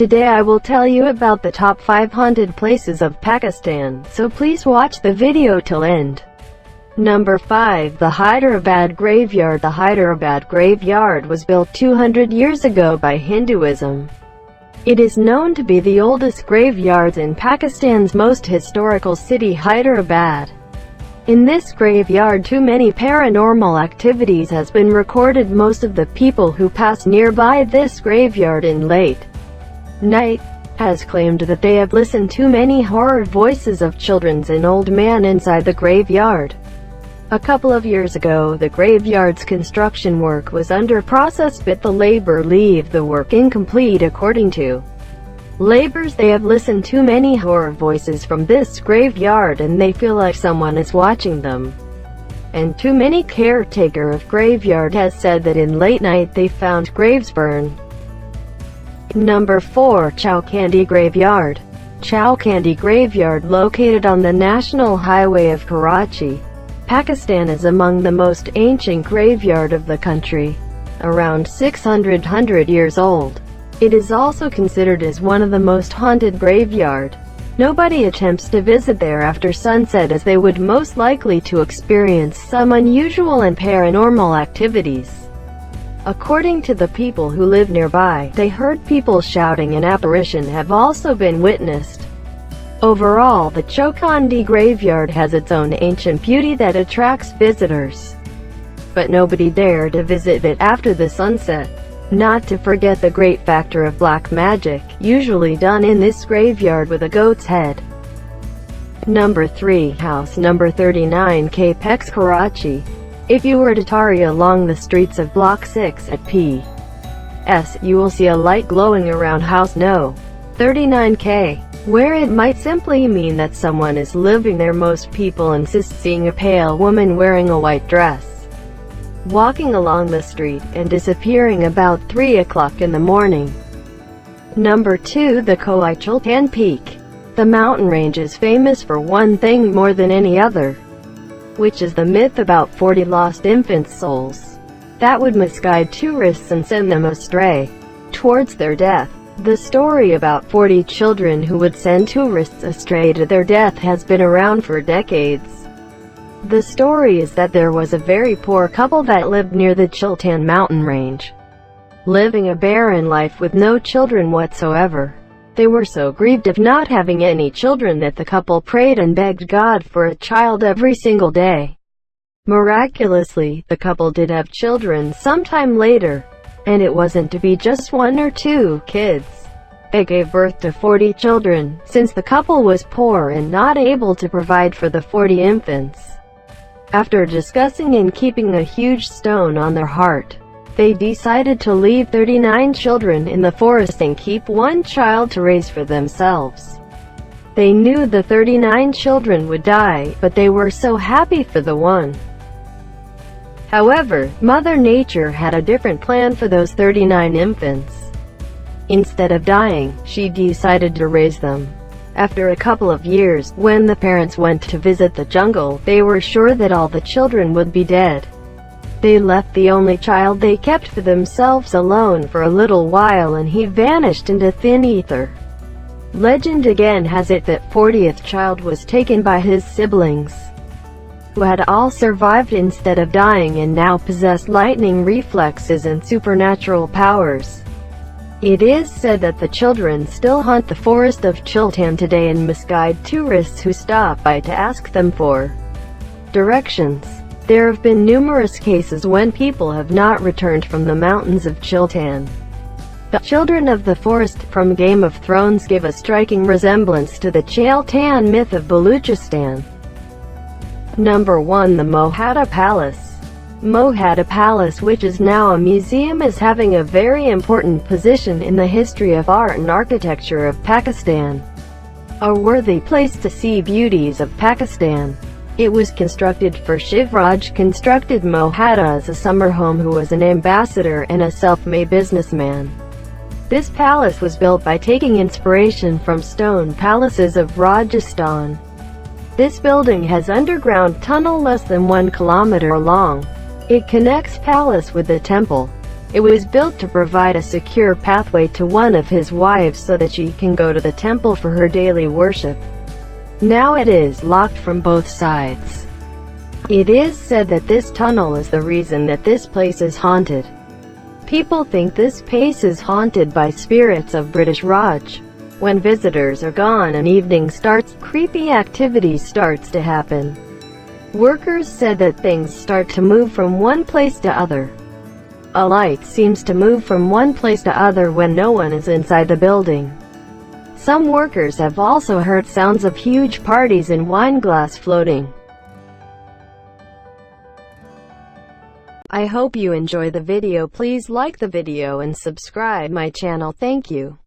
Today I will tell you about the top 5 haunted places of Pakistan, so please watch the video till end. Number 5. The Hyderabad Graveyard. The Hyderabad Graveyard was built 200 years ago by Hinduism. It is known to be the oldest graveyards in Pakistan's most historical city, Hyderabad. In this graveyard, too many paranormal activities has been recorded. Most of the people who pass nearby this graveyard in late night has claimed that they have listened to many horror voices of children and old man inside the graveyard. A couple of years ago, the graveyard's construction work was under process, but the labor leave the work incomplete. According to laborers, they have listened to many horror voices from this graveyard and they feel like someone is watching them. And too many caretaker of graveyard has said that in late night they found graves burned. Number 4. Chowkhandi Graveyard. Chowkhandi Graveyard, located on the National Highway of Karachi, Pakistan, is among the most ancient graveyard of the country, around 600 years old. It is also considered as one of the most haunted graveyard. Nobody attempts to visit there after sunset, as they would most likely to experience some unusual and paranormal activities. According to the people who live nearby, they heard people shouting and apparition have also been witnessed. Overall, the Chowkhandi Graveyard has its own ancient beauty that attracts visitors, but nobody dare to visit it after the sunset. Not to forget the great factor of black magic, usually done in this graveyard with a goat's head. Number 3. House number 39, Capex, Karachi. If you were to tarry along the streets of Block 6 at P.S., you will see a light glowing around house no. 39K, where it might simply mean that someone is living there. Most people insist seeing a pale woman wearing a white dress, walking along the street, and disappearing about 3 o'clock in the morning. Number 2. The Khoi Chultan Peak. The mountain range is famous for one thing more than any other, which is the myth about 40 lost infant souls that would misguide tourists and send them astray towards their death. The story about 40 children who would send tourists astray to their death has been around for decades. The story is that there was a very poor couple that lived near the Chultan mountain range, living a barren life with no children whatsoever. They were so grieved of not having any children that the couple prayed and begged God for a child every single day. Miraculously, the couple did have children sometime later, and it wasn't to be just 1 or 2 kids. They gave birth to 40 children, since the couple was poor and not able to provide for the 40 infants. After discussing and keeping a huge stone on their heart, they decided to leave 39 children in the forest and keep 1 child to raise for themselves. They knew the 39 children would die, but they were so happy for the one. However, Mother Nature had a different plan for those 39 infants. Instead of dying, she decided to raise them. After a couple of years, when the parents went to visit the jungle, they were sure that all the children would be dead. They left the only child they kept for themselves alone for a little while, and he vanished into thin ether. Legend again has it that 40th child was taken by his siblings, who had all survived instead of dying and now possessed lightning reflexes and supernatural powers. It is said that the children still haunt the forest of Chultan today and misguide tourists who stop by to ask them for directions. There have been numerous cases when people have not returned from the mountains of Chultan. The children of the forest from Game of Thrones give a striking resemblance to the Chultan myth of Baluchistan. Number 1. The Mohata Palace. Mohata Palace, which is now a museum, is having a very important position in the history of art and architecture of Pakistan. A worthy place to see beauties of Pakistan. It was constructed for Shivraj constructed Mohata as a summer home, who was an ambassador and a self-made businessman. This palace was built by taking inspiration from stone palaces of Rajasthan. This building has underground tunnel less than 1 kilometer long. It connects palace with the temple. It was built to provide a secure pathway to one of his wives so that she can go to the temple for her daily worship. Now it is locked from both sides. It is said that this tunnel is the reason that this place is haunted. People think this place is haunted by spirits of British Raj. When visitors are gone and evening starts, creepy activities starts to happen. Workers said that things start to move from one place to other. A light seems to move from one place to other when no one is inside the building. Some workers have also heard sounds of huge parties and wine glass floating. I hope you enjoy the video. Please like the video and subscribe my channel. Thank you.